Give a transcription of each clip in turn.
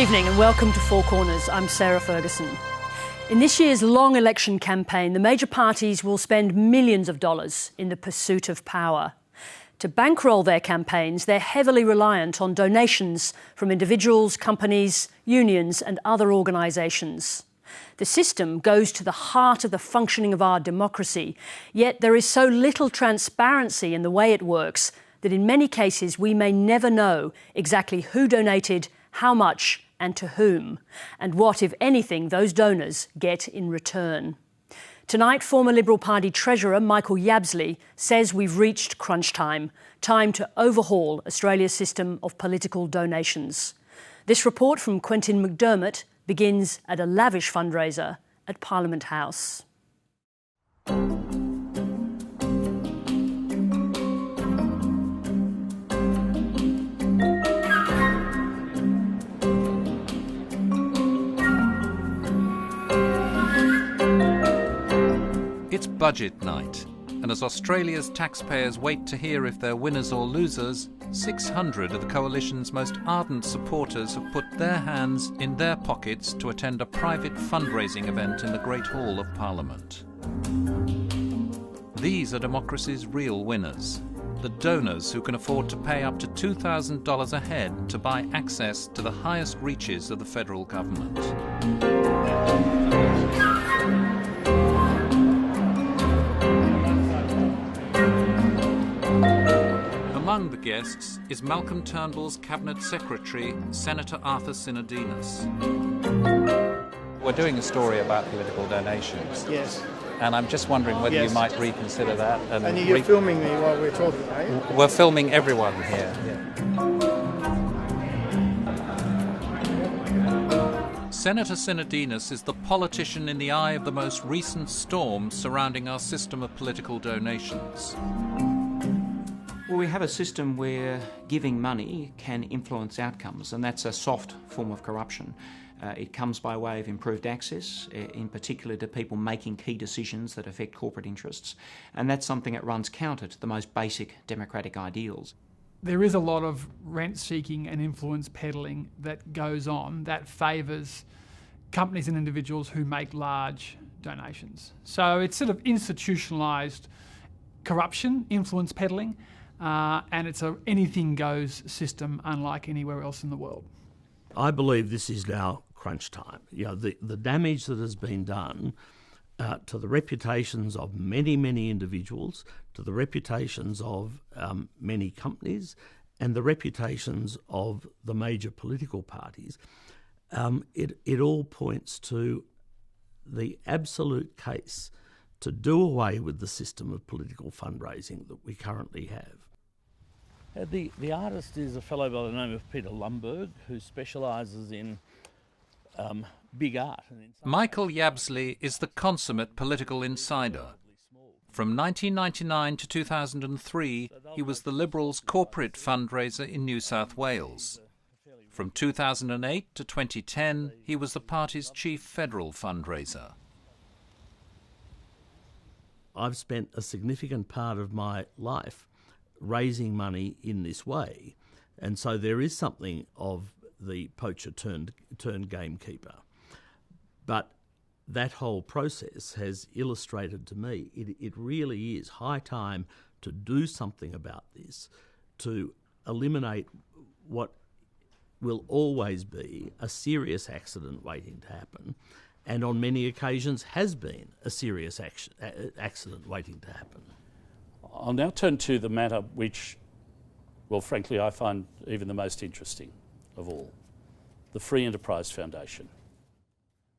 evening and welcome to Four Corners. I'm Sarah Ferguson. In this year's long election campaign, the major parties will spend millions of dollars in the pursuit of power. To bankroll their campaigns, they're heavily reliant on donations from individuals, companies, unions and other organisations. The system goes to the heart of the functioning of our democracy, yet there is so little transparency in the way it works that in many cases we may never know exactly who donated, how much and to whom, and what, if anything, those donors get in return. Tonight, former Liberal Party Treasurer Michael Yabsley says we've reached crunch time to overhaul Australia's system of political donations. This report from Quentin McDermott begins at a lavish fundraiser at Parliament House. It's budget night, and as Australia's taxpayers wait to hear if they're winners or losers, 600 of the coalition's most ardent supporters have put their hands in their pockets to attend a private fundraising event in the Great Hall of Parliament. These are democracy's real winners, the donors who can afford to pay up to $2,000 a head to buy access to the highest reaches of the federal government. Among the guests is Malcolm Turnbull's Cabinet Secretary, Senator Arthur Sinodinos. We're doing a story about political donations. Yes. And I'm just wondering whether you might reconsider that. And you're filming me while we're talking, are you? We're filming everyone here. Yeah. Senator Sinodinos is the politician in the eye of the most recent storm surrounding our system of political donations. Well, we have a system where giving money can influence outcomes, and that's a soft form of corruption. It comes by way of improved access, in particular to people making key decisions that affect corporate interests, and that's something that runs counter to the most basic democratic ideals. There is a lot of rent-seeking and influence peddling that goes on that favours companies and individuals who make large donations. So it's sort of institutionalised corruption, influence peddling, and it's a anything goes system unlike anywhere else in the world. I believe this is now crunch time. You know, the damage that has been done to the reputations of many, many individuals, to the reputations of many companies, and the reputations of the major political parties, it all points to the absolute case to do away with the system of political fundraising that we currently have. The artist is a fellow by the name of Peter Lumberg, who specialises in big art. Michael Yabsley is the consummate political insider. From 1999 to 2003, he was the Liberals' corporate fundraiser in New South Wales. From 2008 to 2010, he was the party's chief federal fundraiser. I've spent a significant part of my life raising money in this way, and so there is something of the poacher turned gamekeeper. But that whole process has illustrated to me it really is high time to do something about this, to eliminate what will always be a serious accident waiting to happen, and on many occasions has been a serious accident waiting to happen. I'll now turn to the matter which, well, frankly, I find even the most interesting of all, the Free Enterprise Foundation.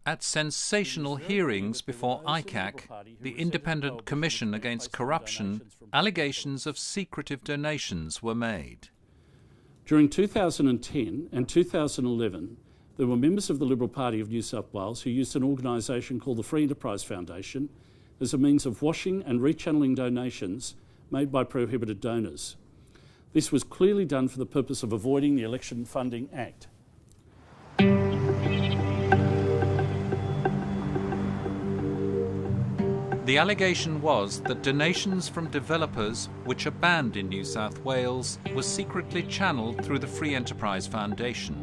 At sensational hearings before ICAC, the Independent Commission Against Corruption, allegations of secretive donations were made. During 2010 and 2011, there were members of the Liberal Party of New South Wales who used an organisation called the Free Enterprise Foundation as a means of washing and rechanneling donations made by prohibited donors. This was clearly done for the purpose of avoiding the Election Funding Act. The allegation was that donations from developers, which are banned in New South Wales, were secretly channelled through the Free Enterprise Foundation.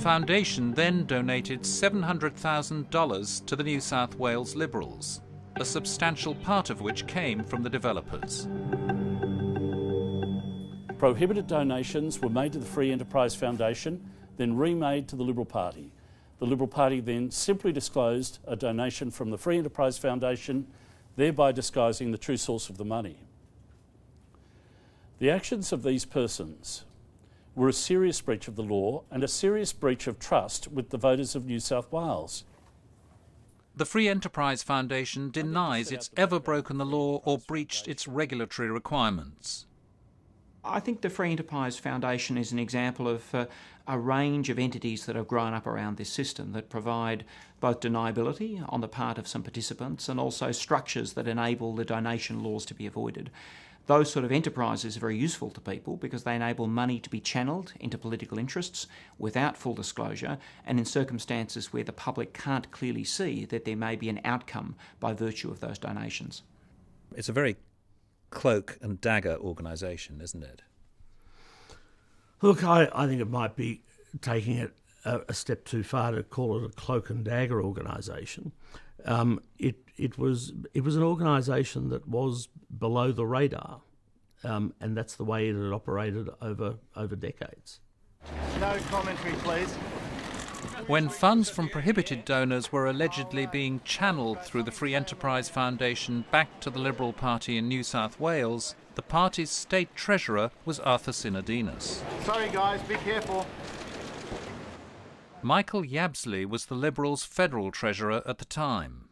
foundation then donated $700,000 to the New South Wales Liberals, a substantial part of which came from the developers. Prohibited donations were made to the Free Enterprise Foundation, then remade to the Liberal Party. The Liberal Party then simply disclosed a donation from the Free Enterprise Foundation, thereby disguising the true source of the money. The actions of these persons were a serious breach of the law and a serious breach of trust with the voters of New South Wales. The Free Enterprise Foundation denies it's ever broken the law or breached its regulatory requirements. I think the Free Enterprise Foundation is an example of a range of entities that have grown up around this system that provide both deniability on the part of some participants and also structures that enable the donation laws to be avoided. Those sort of enterprises are very useful to people because they enable money to be channelled into political interests without full disclosure and in circumstances where the public can't clearly see that there may be an outcome by virtue of those donations. It's a very cloak and dagger organisation, isn't it? Look, I think it might be taking it a step too far to call it a cloak and dagger organisation. It was an organisation that was below the radar, and that's the way it had operated over decades. No commentary, please. When funds from prohibited donors were allegedly being channelled through the Free Enterprise Foundation back to the Liberal Party in New South Wales, the party's state treasurer was Arthur Sinodinos. Sorry guys, be careful. Michael Yabsley was the Liberals' federal treasurer at the time.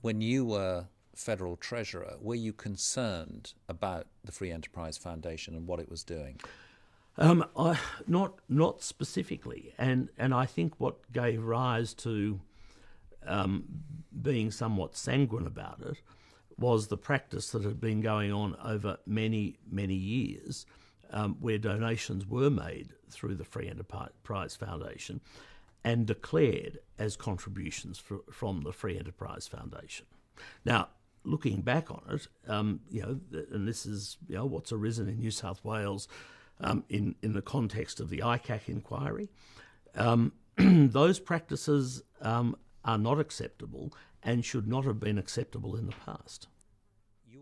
When you were federal treasurer, were you concerned about the Free Enterprise Foundation and what it was doing? Not specifically, and I think what gave rise to being somewhat sanguine about it was the practice that had been going on over many years, where donations were made through the Free Enterprise Foundation and declared as contributions from the Free Enterprise Foundation. Now, looking back on it, and this is what's arisen in New South Wales. In the context of the ICAC inquiry, those practices are not acceptable and should not have been acceptable in the past.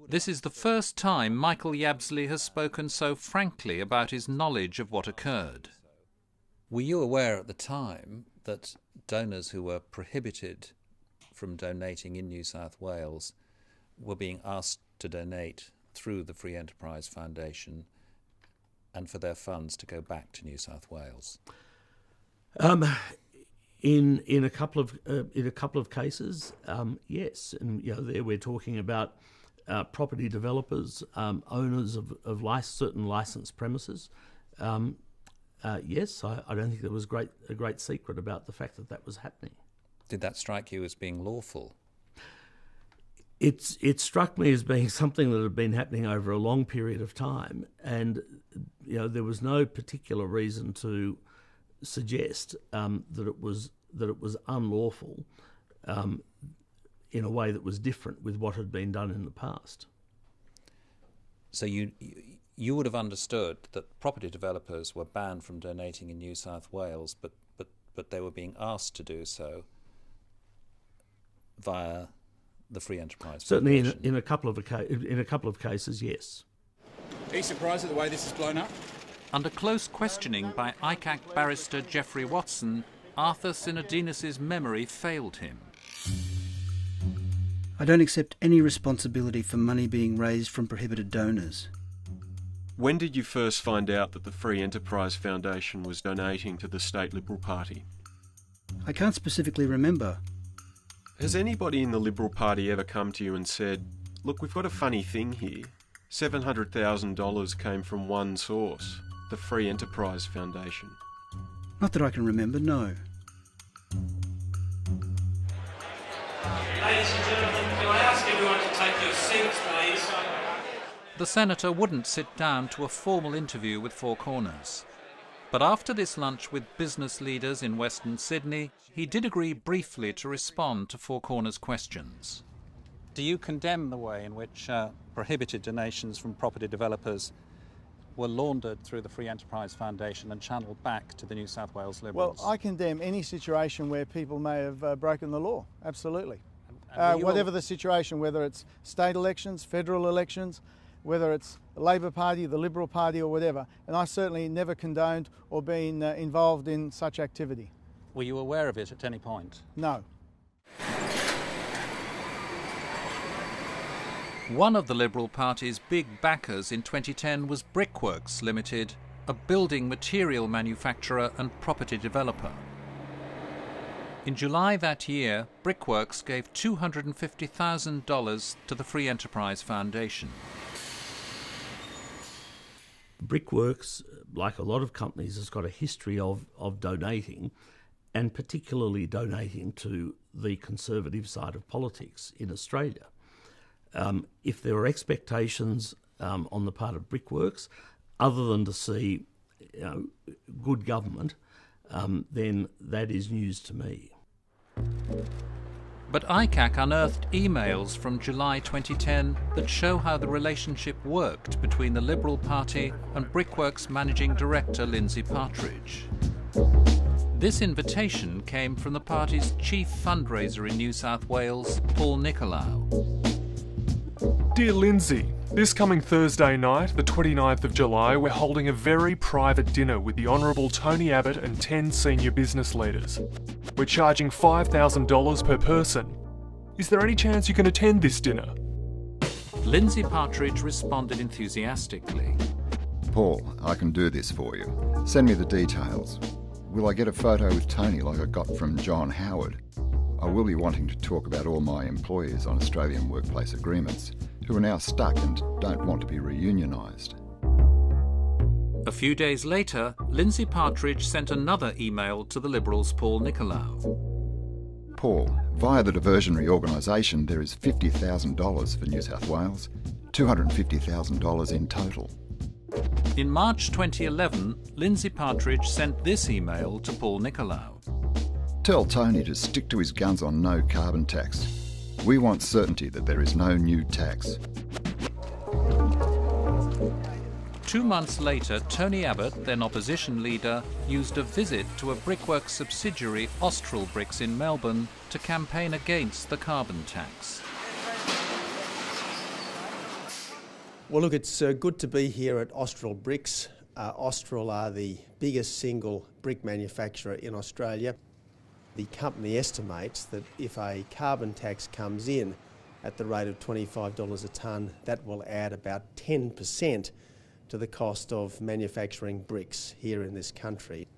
This is the first time Michael Yabsley has spoken so frankly about his knowledge of what occurred. Were you aware at the time that donors who were prohibited from donating in New South Wales were being asked to donate through the Free Enterprise Foundation and for their funds to go back to New South Wales? In a couple of cases, yes, and there we're talking about property developers, owners of certain licensed premises. Yes, I don't think there was a great secret about the fact that was happening. Did that strike you as being lawful? It struck me as being something that had been happening over a long period of time, and there was no particular reason to suggest that it was unlawful in a way that was different with what had been done in the past. So you would have understood that property developers were banned from donating in New South Wales, but they were being asked to do so via the Free Enterprise Certainly Foundation. in a couple of cases, yes. Are you surprised at the way this is blown up? Under close questioning by ICAC barrister Geoffrey Watson, Arthur Sinodinos' memory failed him. I don't accept any responsibility for money being raised from prohibited donors. When did you first find out that the Free Enterprise Foundation was donating to the State Liberal Party? I can't specifically remember. Has anybody in the Liberal Party ever come to you and said, look, we've got a funny thing here. $700,000 came from one source, the Free Enterprise Foundation. Not that I can remember, no. Ladies and gentlemen, can I ask everyone to take your seats, please? The senator wouldn't sit down to a formal interview with Four Corners. But after this lunch with business leaders in Western Sydney, he did agree briefly to respond to Four Corners' questions. Do you condemn the way in which prohibited donations from property developers were laundered through the Free Enterprise Foundation and channelled back to the New South Wales Liberals. Well, I condemn any situation where people may have broken the law, absolutely. And whatever the situation, whether it's state elections, federal elections, whether it's the Labor Party, the Liberal Party or whatever, and I certainly never condoned or been involved in such activity. Were you aware of it at any point? No. One of the Liberal Party's big backers in 2010 was Brickworks Limited, a building material manufacturer and property developer. In July that year, Brickworks gave $250,000 to the Free Enterprise Foundation. Brickworks, like a lot of companies, has got a history of donating, and particularly donating to the conservative side of politics in Australia. If there are expectations on the part of Brickworks, other than to see good government, then that is news to me. But ICAC unearthed emails from July 2010 that show how the relationship worked between the Liberal Party and Brickworks Managing Director Lindsay Partridge. This invitation came from the party's chief fundraiser in New South Wales, Paul Nicolau. Dear Lindsay, this coming Thursday night, the 29th of July, we're holding a very private dinner with the Honourable Tony Abbott and 10 senior business leaders. We're charging $5,000 per person. Is there any chance you can attend this dinner? Lindsay Partridge responded enthusiastically. Paul, I can do this for you. Send me the details. Will I get a photo with Tony like I got from John Howard? I will be wanting to talk about all my employees on Australian workplace agreements who are now stuck and don't want to be reunionised. A few days later, Lindsay Partridge sent another email to the Liberals' Paul Nicolau. Paul, via the diversionary organisation there is $50,000 for New South Wales, $250,000 in total. In March 2011, Lindsay Partridge sent this email to Paul Nicolau. Tell Tony to stick to his guns on no carbon tax. We want certainty that there is no new tax. 2 months later, Tony Abbott, then opposition leader, used a visit to a Brickworks subsidiary, Austral Bricks in Melbourne, to campaign against the carbon tax. Well, look, it's good to be here at Austral Bricks. Austral are the biggest single brick manufacturer in Australia. The company estimates that if a carbon tax comes in at the rate of $25 a tonne, that will add about 10% to the cost of manufacturing bricks here in this country.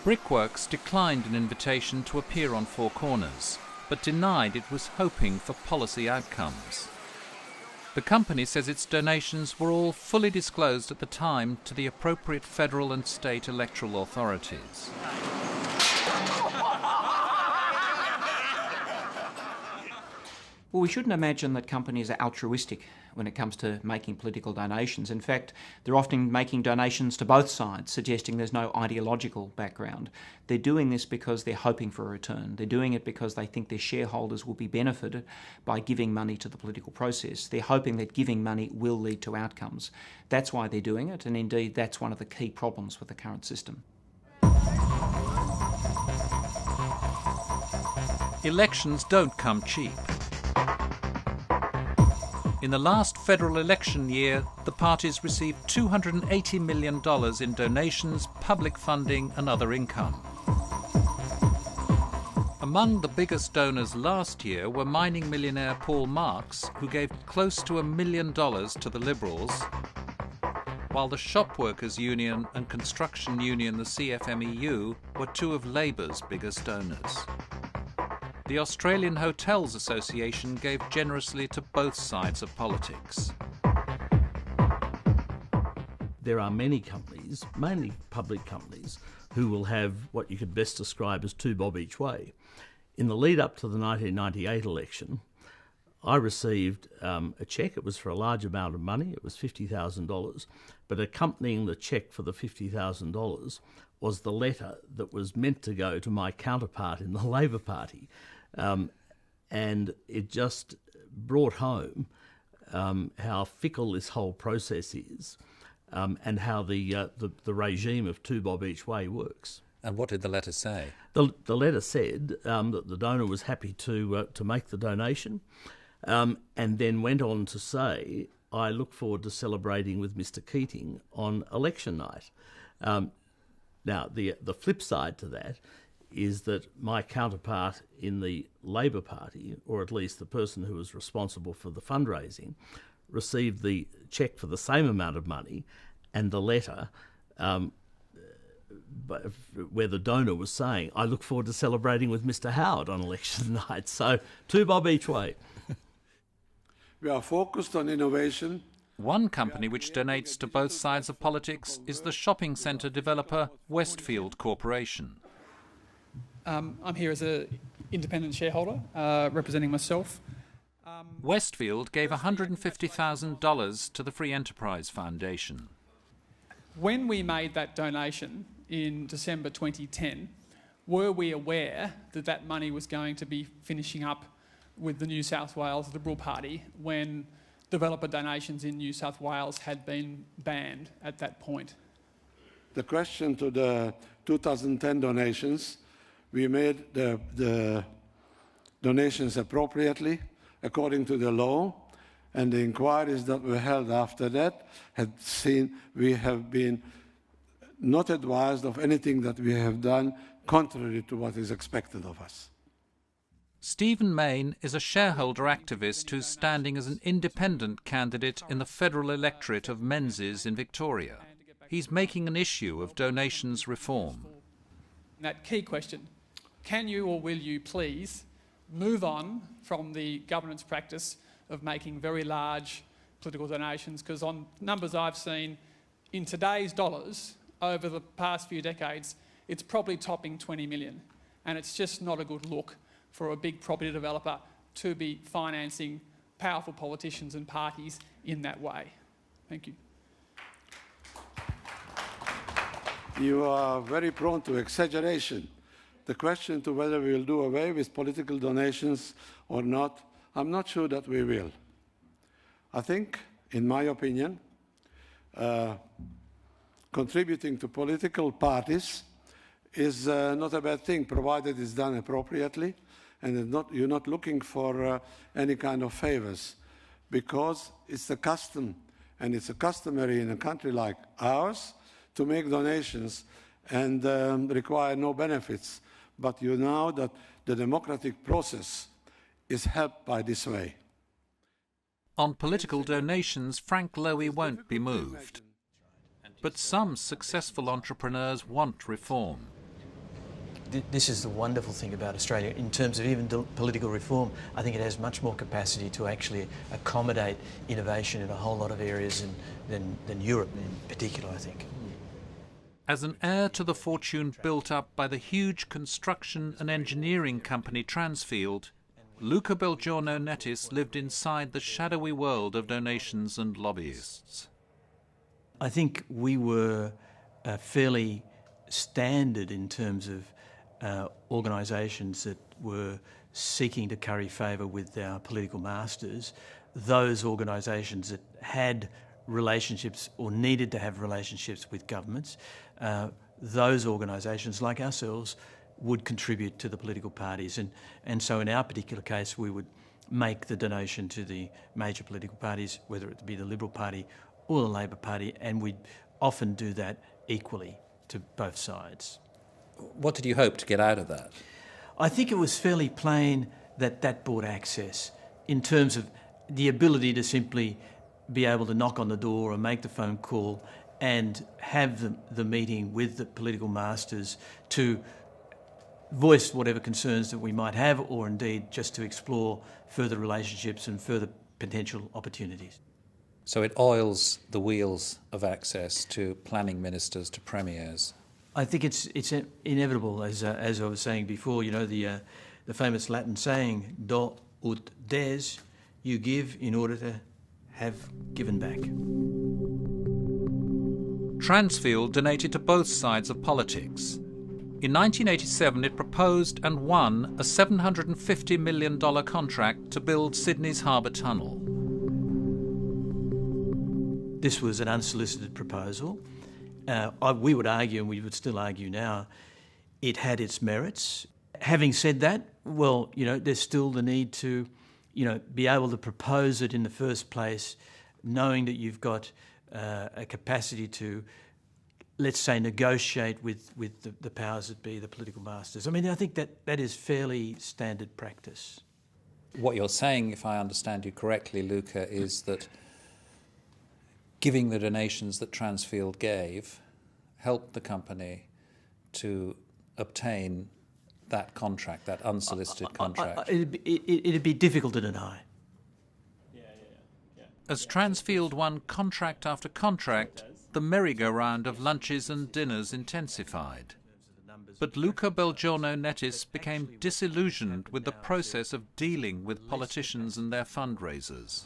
Brickworks declined an invitation to appear on Four Corners, but denied it was hoping for policy outcomes. The company says its donations were all fully disclosed at the time to the appropriate federal and state electoral authorities. Well, we shouldn't imagine that companies are altruistic when it comes to making political donations. In fact, they're often making donations to both sides, suggesting there's no ideological background. They're doing this because they're hoping for a return. They're doing it because they think their shareholders will be benefited by giving money to the political process. They're hoping that giving money will lead to outcomes. That's why they're doing it, and indeed that's one of the key problems with the current system. Elections don't come cheap. In the last federal election year, the parties received $280 million in donations, public funding and other income. Among the biggest donors last year were mining millionaire Paul Marks, who gave close to $1 million to the Liberals, while the Shop Workers Union and Construction Union, the CFMEU, were two of Labour's biggest donors. The Australian Hotels Association gave generously to both sides of politics. There are many companies, mainly public companies, who will have what you could best describe as two bob each way. In the lead up to the 1998 election, I received a cheque. It was for a large amount of money. It was $50,000. But accompanying the cheque for the $50,000 was the letter that was meant to go to my counterpart in the Labor Party. And it just brought home how fickle this whole process is, and how the regime of 2 bob each way works. And what did the letter say? The letter said that the donor was happy to make the donation, and then went on to say, "I look forward to celebrating with Mr. Keating on election night." Now, the flip side to that is that my counterpart in the Labor Party, or at least the person who was responsible for the fundraising, received the cheque for the same amount of money and the letter where the donor was saying, "I look forward to celebrating with Mr. Howard on election night." So 2 bob each way. We are focused on innovation. One company which donates to both sides of politics is the shopping centre developer Westfield Corporation. I'm here as an independent shareholder, representing myself. Westfield gave $150,000 to the Free Enterprise Foundation. When we made that donation in December 2010, were we aware that that money was going to be finishing up with the New South Wales Liberal Party when developer donations in New South Wales had been banned at that point? The question to the 2010 donations, we made the donations appropriately according to the law, and the inquiries that were held after that had seen we have been not advised of anything that we have done contrary to what is expected of us. Stephen Mayne is a shareholder activist who's standing as an independent candidate in the federal electorate of Menzies in Victoria. He's making an issue of donations reform. That key question, can you or will you please move on from the governance practice of making very large political donations? Because on numbers I've seen, in today's dollars, over the past few decades, it's probably topping 20 million. And it's just not a good look for a big property developer to be financing powerful politicians and parties in that way. Thank you. You are very prone to exaggeration. The question to whether we will do away with political donations or not, I'm not sure that we will. I think, in my opinion, contributing to political parties is not a bad thing, provided it's done appropriately and you're not looking for any kind of favours, because it's a custom and it's a customary in a country like ours to make donations and require no benefits. But you know that the democratic process is helped by this way. On political donations, Frank Lowy won't be moved. But some successful entrepreneurs want reform. This is the wonderful thing about Australia. In terms of even political reform, I think it has much more capacity to actually accommodate innovation in a whole lot of areas than Europe in particular, I think. As an heir to the fortune built up by the huge construction and engineering company Transfield, Luca Belgiorno-Nettis lived inside the shadowy world of donations and lobbyists. I think we were fairly standard in terms of organisations that were seeking to curry favour with our political masters. Those organisations that had relationships or needed to have relationships with governments, those organisations, like ourselves, would contribute to the political parties. And so in our particular case, we would make the donation to the major political parties, whether it be the Liberal Party or the Labor Party, and we'd often do that equally to both sides. What did you hope to get out of that? I think it was fairly plain that that brought access in terms of the ability to simply be able to knock on the door or make the phone call and have the meeting with the political masters to voice whatever concerns that we might have, or indeed just to explore further relationships and further potential opportunities. So it oils the wheels of access to planning ministers, to premiers. I think it's inevitable, as I was saying before. You know, the famous Latin saying, do ut des, you give in order to have given back. Transfield donated to both sides of politics. In 1987, it proposed and won a $750 million contract to build Sydney's Harbour Tunnel. this was an unsolicited proposal. We would argue, and we would still argue now, it had its merits. Having said that, well, there's still the need to, be able to propose it in the first place, knowing that you've got a capacity to, let's say, negotiate with the powers that be, the political masters. I mean, I think that is fairly standard practice. What you're saying, if I understand you correctly, Luca, is that giving the donations that Transfield gave helped the company to obtain that contract, that unsolicited contract. It'd be difficult to deny. As Transfield won contract after contract, the merry-go-round of lunches and dinners intensified. But Luca Belgiorno-Nettis became disillusioned with the process of dealing with politicians and their fundraisers.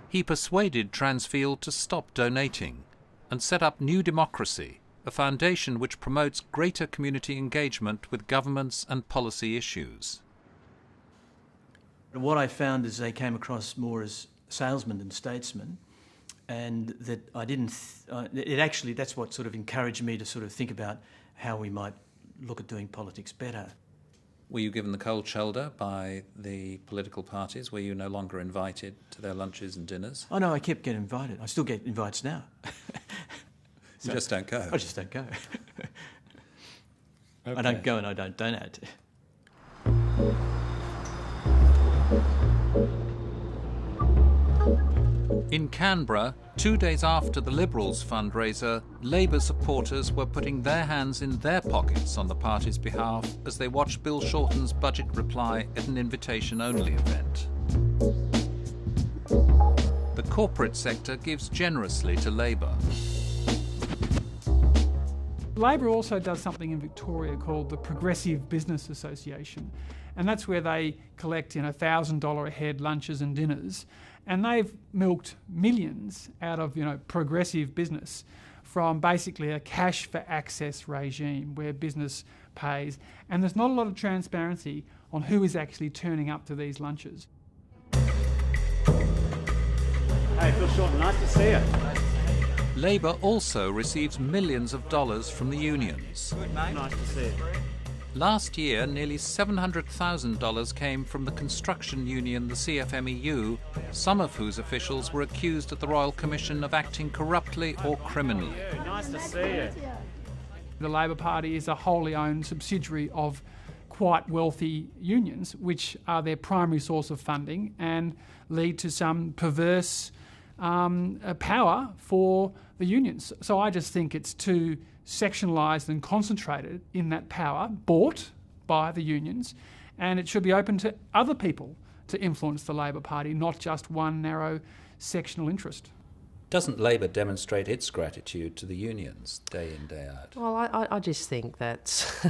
He persuaded Transfield to stop donating and set up New Democracy, a foundation which promotes greater community engagement with governments and policy issues. What I found is they came across more as salesmen than statesmen, and that I didn't... that's what sort of encouraged me to sort of think about how we might look at doing politics better. Were you given the cold shoulder by the political parties? Were you no longer invited to their lunches and dinners? Oh no, I kept getting invited. I still get invites now. You just don't go? I just don't go. Okay. I don't go and I don't donate. In Canberra, 2 days after the Liberals' fundraiser, Labour supporters were putting their hands in their pockets on the party's behalf as they watched Bill Shorten's budget reply at an invitation-only event. The corporate sector gives generously to Labour. Labor also does something in Victoria called the Progressive Business Association, and that's where they collect $1,000 a head lunches and dinners, and they've milked millions out of progressive business from basically a cash for access regime where business pays, and there's not a lot of transparency on who is actually turning up to these lunches. Hey, Phil Shorten, nice to see you. Labour also receives millions of dollars from the unions. Good, mate. Nice to see you. Last year, nearly $700,000 came from the construction union, the CFMEU, some of whose officials were accused at the Royal Commission of acting corruptly or criminally. Yeah, nice to see you. The Labor Party is a wholly owned subsidiary of quite wealthy unions, which are their primary source of funding and lead to some perverse power for the unions. So I just think it's too sectionalised and concentrated in that power bought by the unions, and it should be open to other people to influence the Labor Party, not just one narrow sectional interest. Doesn't Labor demonstrate its gratitude to the unions day in, day out? Well, I just think that's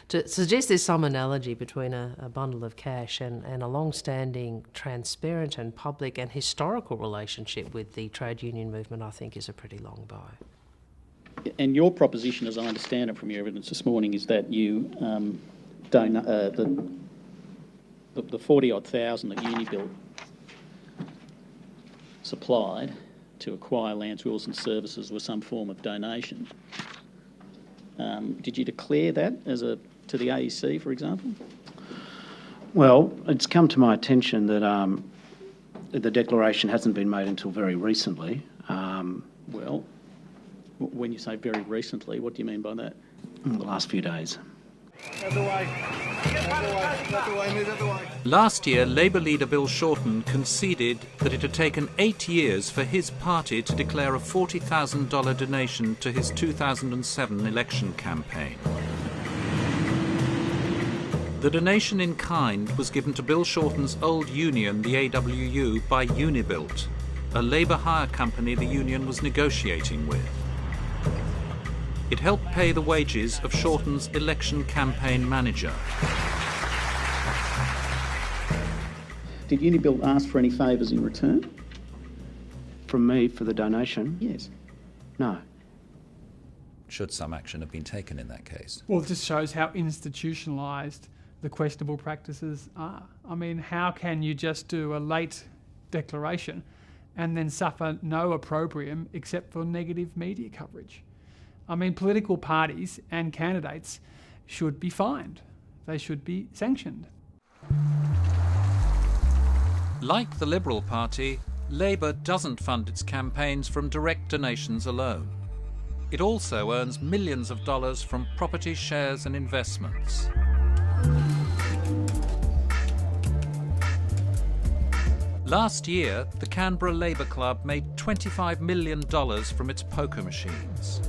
to suggest there's some analogy between a bundle of cash and a long-standing, transparent and public and historical relationship with the trade union movement, I think is a pretty long bow. And your proposition, as I understand it from your evidence this morning, is that you the 40-odd thousand that Unibuilt supplied to acquire Lance Wilson services was some form of donation. Did you declare that to the AEC, for example? Well, it's come to my attention that the declaration hasn't been made until very recently. Well, when you say very recently, what do you mean by that? In the last few days. Last year, Labour leader Bill Shorten conceded that it had taken 8 years for his party to declare a $40,000 donation to his 2007 election campaign. The donation in kind was given to Bill Shorten's old union, the AWU, by Unibuilt, a labour hire company the union was negotiating with. It helped pay the wages of Shorten's election campaign manager. Did Unibuilt ask for any favours in return? From me for the donation? Yes. No. Should some action have been taken in that case? Well, it just shows how institutionalised the questionable practices are. I mean, how can you just do a late declaration and then suffer no opprobrium except for negative media coverage. I mean, political parties and candidates should be fined. They should be sanctioned. Like the Liberal Party, Labour doesn't fund its campaigns from direct donations alone. It also earns millions of dollars from property, shares and investments. Last year, the Canberra Labour Club made $25 million from its poker machines.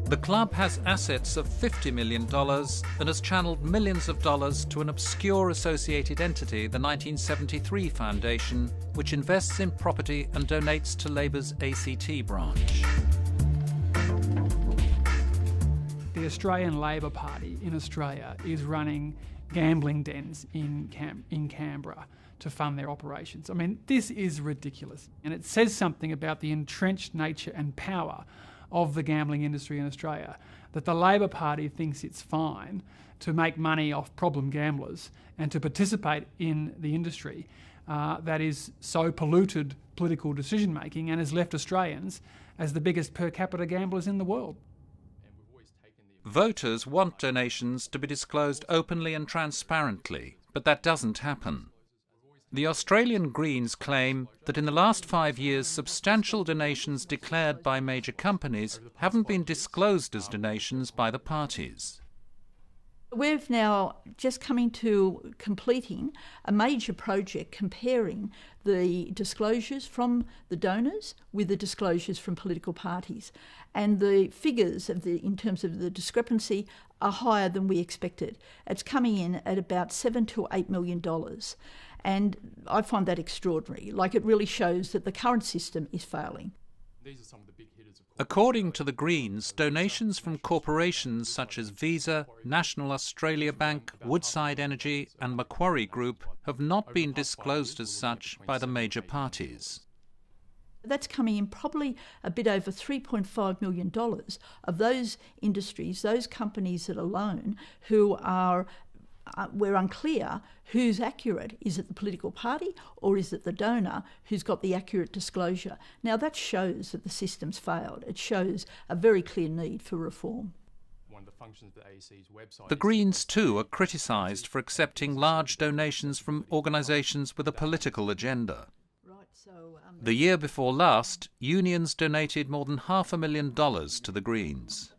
The club has assets of $50 million and has channeled millions of dollars to an obscure associated entity, the 1973 Foundation, which invests in property and donates to Labour's ACT branch. The Australian Labor Party in Australia is running gambling dens in Canberra to fund their operations. I mean, this is ridiculous. And it says something about the entrenched nature and power of the gambling industry in Australia, that the Labor Party thinks it's fine to make money off problem gamblers and to participate in the industry that is so polluted political decision-making and has left Australians as the biggest per capita gamblers in the world. Voters want donations to be disclosed openly and transparently, but that doesn't happen. The Australian Greens claim that in the last 5 years, substantial donations declared by major companies haven't been disclosed as donations by the parties. We've now just coming to completing a major project comparing the disclosures from the donors with the disclosures from political parties. And the figures in terms of the discrepancy are higher than we expected. It's coming in at about $7 to $8 million. And I find that extraordinary. Like, it really shows that the current system is failing. According to the Greens, donations from corporations such as Visa, National Australia Bank, Woodside Energy and Macquarie Group have not been disclosed as such by the major parties. That's coming in probably a bit over $3.5 million of those industries, those companies that alone who are we're unclear who's accurate. Is it the political party or is it the donor who's got the accurate disclosure? Now that shows that the system's failed. It shows a very clear need for reform. The Greens too are criticised for accepting large donations from organisations with a political agenda. The year before last, unions donated more than $500,000 to the Greens.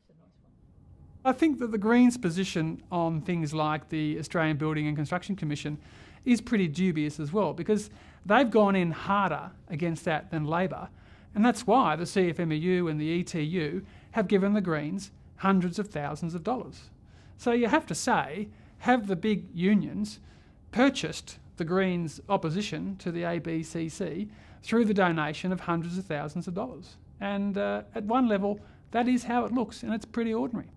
I think that the Greens' position on things like the Australian Building and Construction Commission is pretty dubious as well, because they've gone in harder against that than Labor, and that's why the CFMEU and the ETU have given the Greens hundreds of thousands of dollars. So you have to say, have the big unions purchased the Greens' opposition to the ABCC through the donation of hundreds of thousands of dollars? And at one level, that is how it looks, and it's pretty ordinary.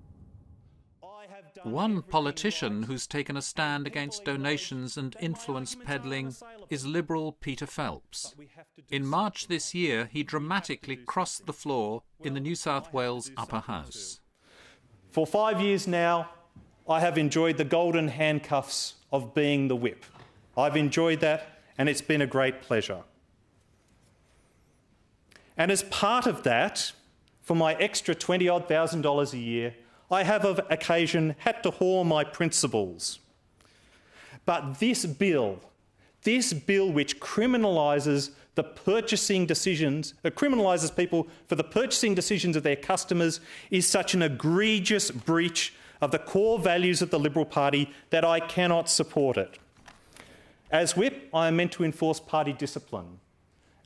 One politician who's taken a stand against donations and influence peddling is Liberal Peter Phelps. In March this year, he dramatically crossed the floor in the New South Wales Upper House. For 5 years now, I have enjoyed the golden handcuffs of being the whip. I've enjoyed that, and it's been a great pleasure. And as part of that, for my extra $20,000 odd a year, I have of occasion had to whore my principles. But this bill which criminalises the purchasing decisions, criminalises people for the purchasing decisions of their customers, is such an egregious breach of the core values of the Liberal Party that I cannot support it. As whip, I am meant to enforce party discipline.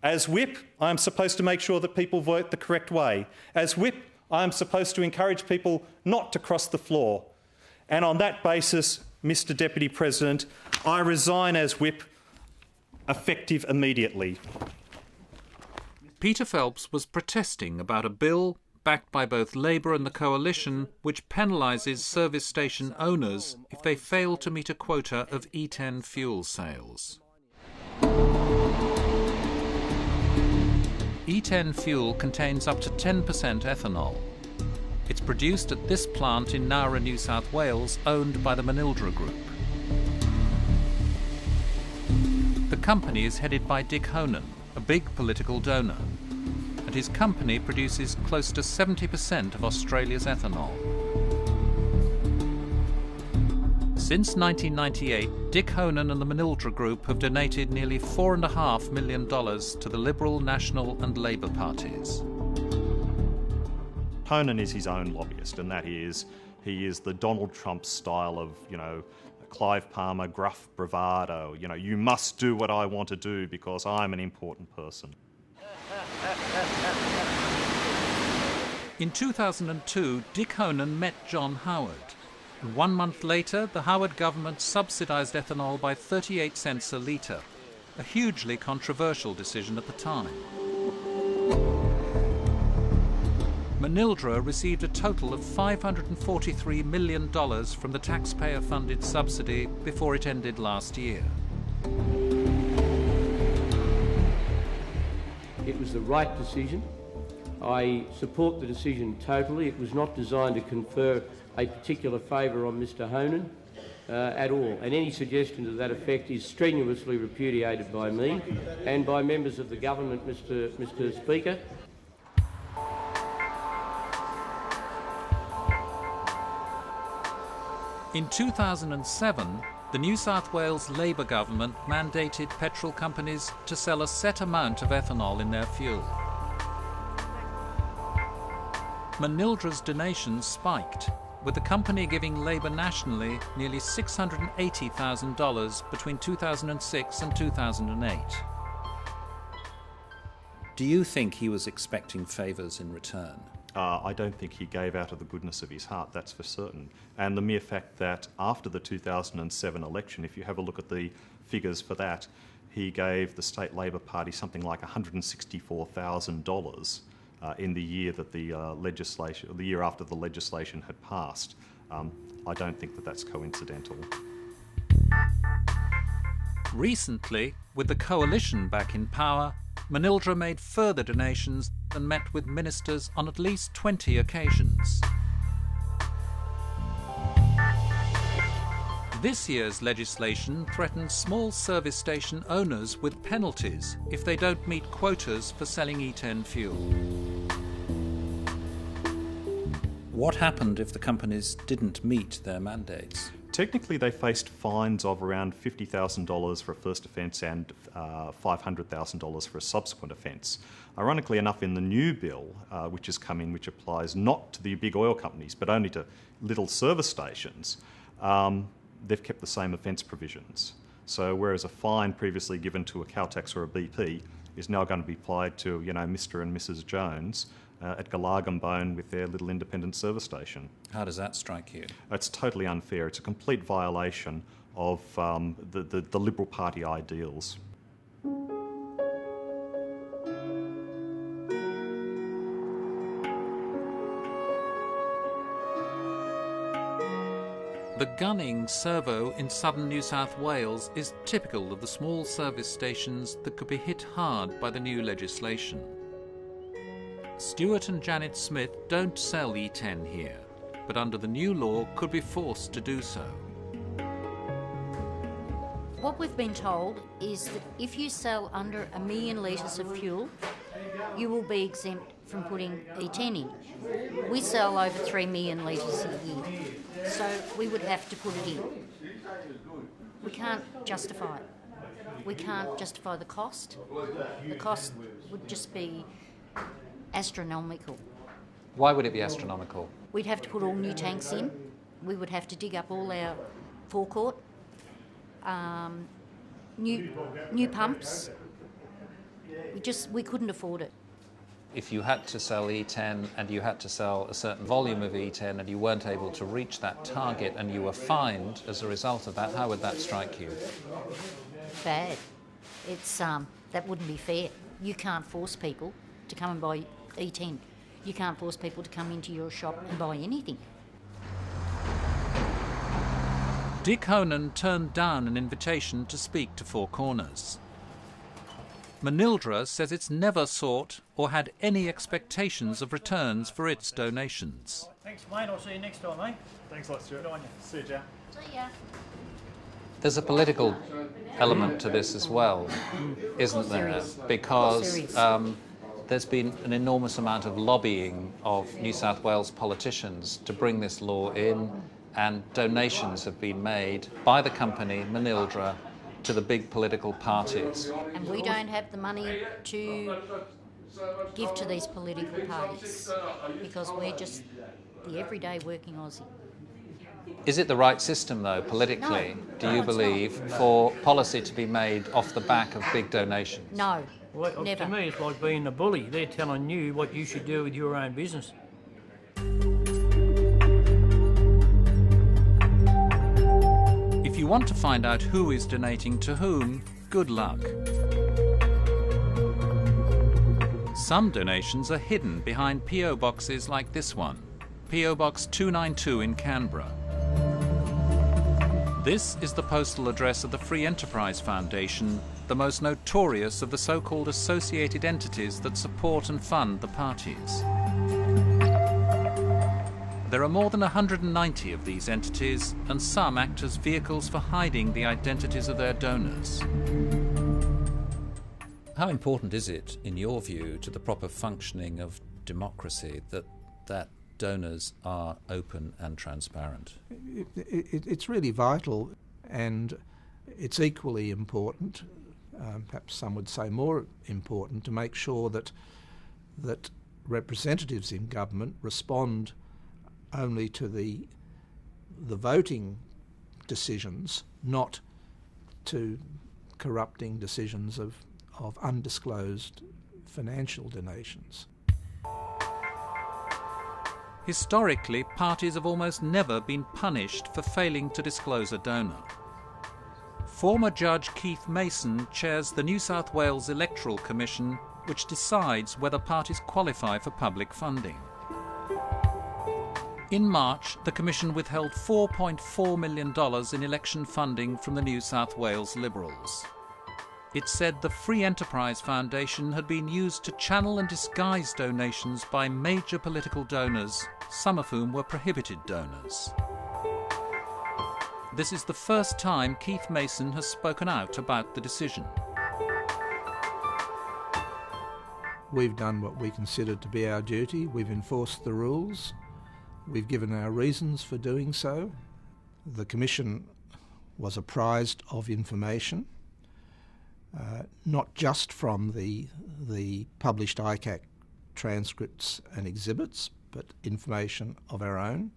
As whip, I am supposed to make sure that people vote the correct way. As whip, I am supposed to encourage people not to cross the floor. And on that basis, Mr Deputy President, I resign as whip, effective immediately. Peter Phelps was protesting about a bill backed by both Labor and the Coalition which penalises service station owners if they fail to meet a quota of E10 fuel sales. E10 fuel contains up to 10% ethanol. It's produced at this plant in Nowra, New South Wales, owned by the Manildra Group. The The company is headed by Dick Honan, a big political donor, and his company produces close to 70% of Australia's ethanol. Since 1998, Dick Honan and the Manildra Group have donated nearly $4.5 million to the Liberal, National and Labour parties. Honan is his own lobbyist, and that he is the Donald Trump style of, Clive Palmer, gruff bravado. You must do what I want to do because I'm an important person. In 2002, Dick Honan met John Howard. And 1 month later, the Howard government subsidised ethanol by 38 cents a litre, a hugely controversial decision at the time. Manildra received a total of $543 million from the taxpayer-funded subsidy before it ended last year. It was the right decision. I support the decision totally. It was not designed to confer a particular favour on Mr Honan at all, and any suggestion to that effect is strenuously repudiated by me and by members of the government, Mr Speaker. In 2007, the New South Wales Labour government mandated petrol companies to sell a set amount of ethanol in their fuel. Manildra's donations spiked, with the company giving Labour nationally nearly $680,000 between 2006 and 2008. Do you think he was expecting favours in return? I don't think he gave out of the goodness of his heart, that's for certain. And the mere fact that after the 2007 election, if you have a look at the figures for that, he gave the State Labor Party something like $164,000 in the year that the year after the legislation had passed. I don't think that that's coincidental. Recently, with the coalition back in power, Manildra made further donations and met with ministers on at least 20 occasions. This year's legislation threatens small service station owners with penalties if they don't meet quotas for selling E10 fuel. What happened if the companies didn't meet their mandates? Technically, they faced fines of around $50,000 for a first offence and $500,000 for a subsequent offence. Ironically enough, in the new bill, which has come in, which applies not to the big oil companies, but only to little service stations, they've kept the same offence provisions. So whereas a fine previously given to a Caltex or a BP is now going to be applied to, Mr. and Mrs. Jones, at Galargambone with their little independent service station. How does that strike you? It's totally unfair. It's a complete violation of the Liberal Party ideals. The Gunning servo in southern New South Wales is typical of the small service stations that could be hit hard by the new legislation. Stuart and Janet Smith don't sell E10 here, but under the new law could be forced to do so. What we've been told is that if you sell under 1 million litres of fuel, you will be exempt from putting E10 in. We sell over 3 million litres a year, so we would have to put it in. We can't justify it. We can't justify the cost. The cost would just be astronomical. Why would it be astronomical? We'd have to put all new tanks in. We would have to dig up all our forecourt, new pumps. We couldn't afford it. If you had to sell E10 and you had to sell a certain volume of E10 and you weren't able to reach that target and you were fined as a result of that, how would that strike you? Bad. It's that wouldn't be fair. You can't force people to come and buy E10. You can't force people to come into your shop and buy anything. Dick Honan turned down an invitation to speak to Four Corners. Manildra says it's never sought or had any expectations of returns for its donations. Thanks, mate. I'll see you next time, mate. Thanks a lot, Stuart. Good on you. See you, Joe. See ya. There's a political element to this as well, isn't there? Because there's been an enormous amount of lobbying of New South Wales politicians to bring this law in, and donations have been made by the company, Manildra, to the big political parties. And we don't have the money to give to these political parties because we're just the everyday working Aussie. Is it the right system, though, politically, No. do you believe, for policy to be made off the back of big donations? No, Well, never. to me, it's like being a bully. They're telling you what you should do with your own business. If you want to find out who is donating to whom, good luck. Some donations are hidden behind PO boxes like this one, PO Box 292 in Canberra. This is the postal address of the Free Enterprise Foundation, the most notorious of the so-called associated entities that support and fund the parties. There are more than 190 of these entities, and some act as vehicles for hiding the identities of their donors. How important is it, in your view, to the proper functioning of democracy that donors are open and transparent? It's really vital, and it's equally important, perhaps some would say more important, to make sure that representatives in government respond only to the voting decisions, not to corrupting decisions of undisclosed financial donations. Historically, parties have almost never been punished for failing to disclose a donor. Former Judge Keith Mason chairs the New South Wales Electoral Commission, which decides whether parties qualify for public funding. In March, the Commission withheld $4.4 million in election funding from the New South Wales Liberals. It said the Free Enterprise Foundation had been used to channel and disguise donations by major political donors, some of whom were prohibited donors. This is the first time Keith Mason has spoken out about the decision. We've done what we considered to be our duty. We've enforced the rules. We've given our reasons for doing so. The Commission was apprised of information, not just from the published ICAC transcripts and exhibits, but information of our own.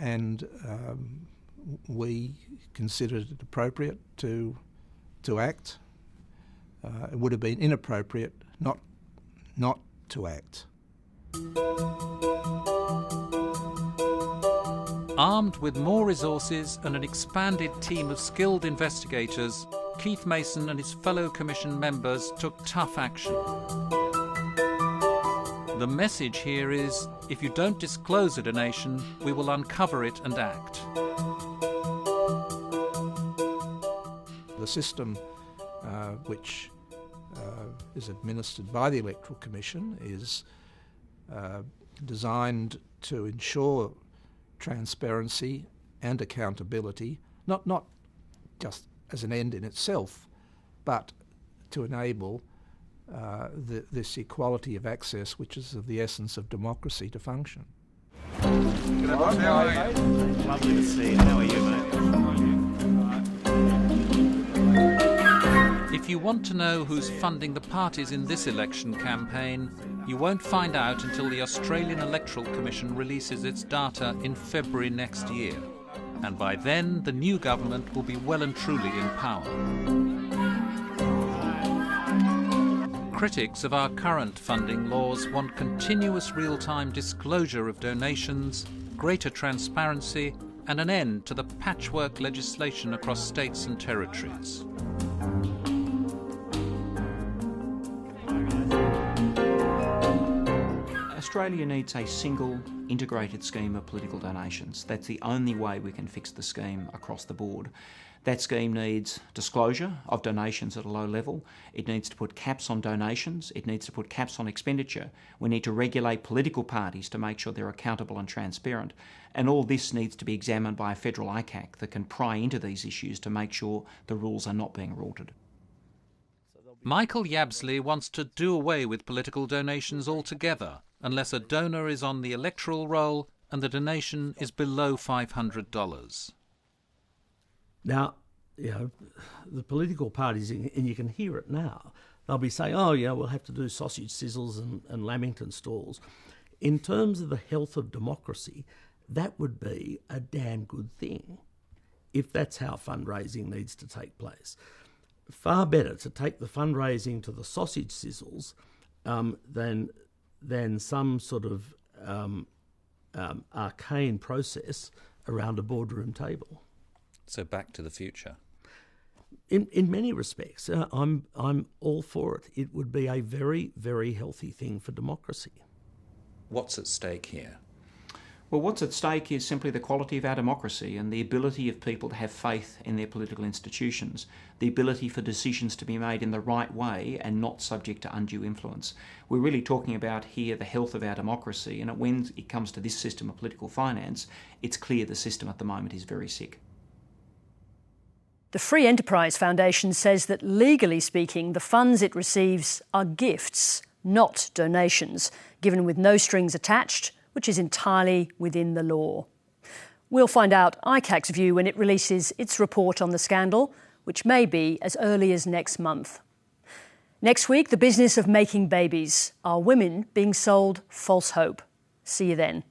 And we considered it appropriate to act. It would have been inappropriate not to act. Armed with more resources and an expanded team of skilled investigators, Keith Mason and his fellow Commission members took tough action. The message here is, if you don't disclose a donation, we will uncover it and act. The system which is administered by the Electoral Commission is designed to ensure transparency and accountability, not just as an end in itself, but to enable this equality of access, which is of the essence of democracy, to function. Lovely to see you. How are you, mate? If you want to know who's funding the parties in this election campaign, you won't find out until the Australian Electoral Commission releases its data in February next year. And by then, the new government will be well and truly in power. Critics of our current funding laws want continuous real-time disclosure of donations, greater transparency, and an end to the patchwork legislation across states and territories. Australia needs a single integrated scheme of political donations. That's the only way we can fix the scheme across the board. That scheme needs disclosure of donations at a low level. It needs to put caps on donations. It needs to put caps on expenditure. We need to regulate political parties to make sure they're accountable and transparent. And all this needs to be examined by a federal ICAC that can pry into these issues to make sure the rules are not being rorted. Michael Yabsley wants to do away with political donations altogether, unless a donor is on the electoral roll and the donation is below $500. Now, you know, the political parties, and you can hear it now, they'll be saying, oh, yeah, we'll have to do sausage sizzles and Lamington stalls. In terms of the health of democracy, that would be a damn good thing if that's how fundraising needs to take place. Far better to take the fundraising to the sausage sizzles than some sort of arcane process around a boardroom table. So back to the future. In many respects, I'm all for it. It would be a very, very healthy thing for democracy. What's at stake here? Well, what's at stake is simply the quality of our democracy and the ability of people to have faith in their political institutions, the ability for decisions to be made in the right way and not subject to undue influence. We're really talking about here the health of our democracy, and when it comes to this system of political finance, it's clear the system at the moment is very sick. The Free Enterprise Foundation says that legally speaking, the funds it receives are gifts, not donations, given with no strings attached, which is entirely within the law. We'll find out ICAC's view when it releases its report on the scandal, which may be as early as next month. Next week, the business of making babies. Are women being sold false hope? See you then.